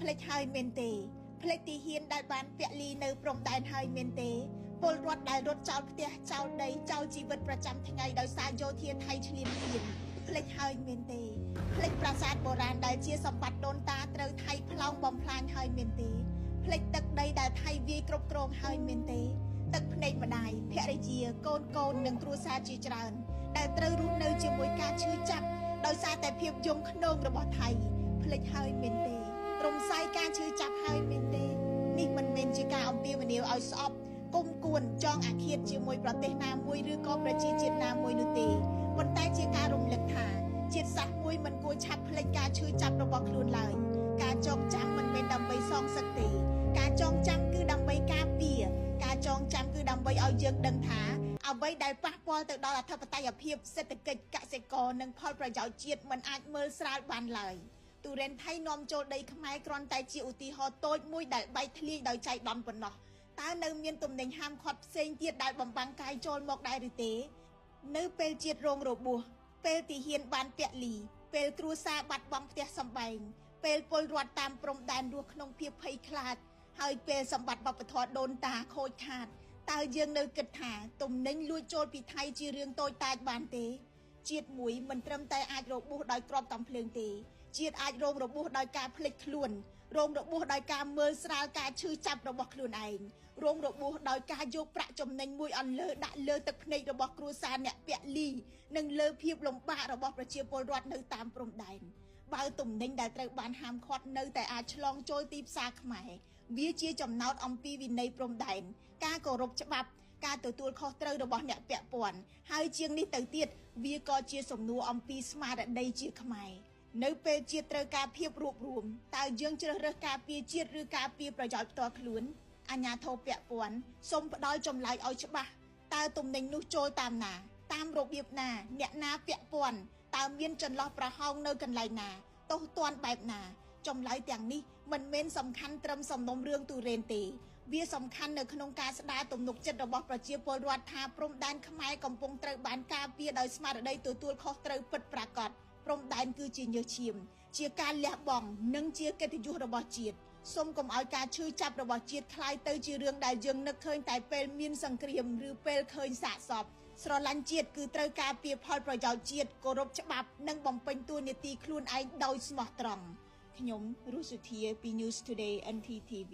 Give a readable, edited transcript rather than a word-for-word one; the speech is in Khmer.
ลกហើយមែនទេផ្លេចទីហ៊ានដែលបានពាក់លីនៅព្រំដែនហើយមែនទេពលរដ្ឋដែលរត់ចោលផ្ទះចោលដីចោលជីវិតប្រចាំថ្ងៃដោយសារយោធាថៃឈ្លានពានផ្លេចហើយមែនទេផ្លេចប្រាសាទបុរាណដែលជាសម្បត្តិដូនតាត្រូវថៃផ្លោងបំផ្លាញហើយមែនទេផ្លេចទឹកដីដែលថៃវាយគ្រប់គ្រងហើយមែនទេទឹកភ្នែកម្ដាយភរិយាកូននិងគ្រួសារជាច្រើនដែលត្រូវរស់នៅជាមួយការឈឺចាប់ដោយសារតែភាពយំខ្នងរបស់ថៃផ្លេចហើយមែនទេរំសាយការឈឺចាប់ហើយមែនទេនេះមិនមែនជាការអំពាវនាវឲ្យស្អប់គុំគួនចងអាឃាតជាមួយប្រទេសណាមួយឬក៏ប្រជាជាតិណាមួយនោះទេប៉ុន្តែជាការរំលឹកថាជាតិសាសន៍មួយមិនគួរឆាប់ភ្លេចការឈឺចាប់របស់ខ្លួនឡើយការចងចាំមិនមែនដើម្បីសងសឹកទេការចងចាំគឺដើម្បីការពារការចងចាំគឺដើម្បីឲ្យយើងដឹងថាអ្វីដែលប៉ះពាល់ទៅដល់អធិបតេយ្យភាពសេដ្ឋកិច្ចកសិករនិងផលប្រយោជន៍ជាតិមិនអាចមើលស្រាលបានឡើយទូរ៉េនថៃនាំចូលដីខ្មែរគ្រាន់តែជាឧទាហរណ៍តូចមួយដែលបែកធ្លាយដោយចៃដន្យប៉ុណ្ណោះតើនៅមានទំនិញហាមឃាត់ផ្សេងទៀតដែលបំបាំងកាយចូលមកដែរឬទេនៅពេលជាតិរងរបួសពេលទីហ៊ានបានពាក់លីពេលគ្រួសារបាត់បង់ផ្ទះសម្បែងពេលពលរដ្ឋតាមព្រំដែនរស់ក្នុងភាពភ័យខ្លាចហើយពេលសម្បត្តិវប្បធម៌ដូនតាខូចខាតតើយើងនៅគិតថាទំនិញលួចចូលពីថៃជារឿងតូចតាចបានទេជាតិមួយមិនត្រឹមតែអាចរបួសដោយគ្រាប់កាំភ្លើងទេជាតិអាចរងរបួសដោយការភ្លេចខ្លួនរងរបួសដោយការមើលស្រាលការឈឺចាប់របស់ខ្លួនឯងរងរបួសដោយការយកប្រាក់ចំណេញមួយអន្លើដាក់លើទឹកភ្នែករបស់គ្រួសារអ្នកពាក់លីនិងលើភាពលំបាករបស់ប្រជាពលរដ្ឋនៅតាមព្រំដែនបើទំនិញដែលត្រូវបានហាមឃាត់នៅតែអាចឆ្លងចូលទីផ្សារខ្មែរវាជាចំណោទអំពីវិន័យព្រំដែនការគោរពច្បាប់ការទទួលខុសត្រូវរបស់អ្នកពាក់ព័ន្ធហើយជាងនេះទៅទៀតវាក៏ជាសំណួរអំពីស្មារតីជាខ្មែរនៅពេលជាតិត្រូវការភាពរួបរួមតើយើងជ្រើសរើសការពារជាតិឬការពារប្រយោជន៍ផ្ទាល់ខ្លួនអាជ្ញាធរពាក់ព័ន្ធសូមផ្ដល់ចម្លើយឲ្យច្បាស់តើទំនិញនោះចូលតាមណាតាមរបៀបណាអ្នកណាពាក់ព័ន្ធតើមានចន្លោះប្រហោងនៅកន្លែងណាទោសទណ្ឌបែបណាចម្លើយទាំងនេះមិនមែនសំខាន់ត្រឹមសំណុំរឿងទូរ៉េនទេវាសំខាន់នៅក្នុងការស្ដារទំនុកចិត្តរបស់ប្រជាពលរដ្ឋថាព្រំដែនខ្មែរកំពុងត្រូវបានការពារដោយស្មារតីទទួលខុសត្រូវពិតប្រាកដព្រំដែនគឺជាញើសឈាមជាការលះបង់និងជាកិត្តិយសរបស់ជាតិសូមកុំឲ្យការឈឺចាប់របស់ជាតិคล้ายទៅជារឿងដែលយើងនឹកឃើញតែពេលមានសង្គ្រាមឬពេលឃើញសាកសពស្រឡាញ់ជាតិគឺត្រូវការពារផលប្រយោជន៍ជាតិគោរពច្បាប់និងបំពេញតួនាទីខ្លួនឯងដោយស្មោះត្រង់ខ្ញុំរស់សុធាពី News Today NTTV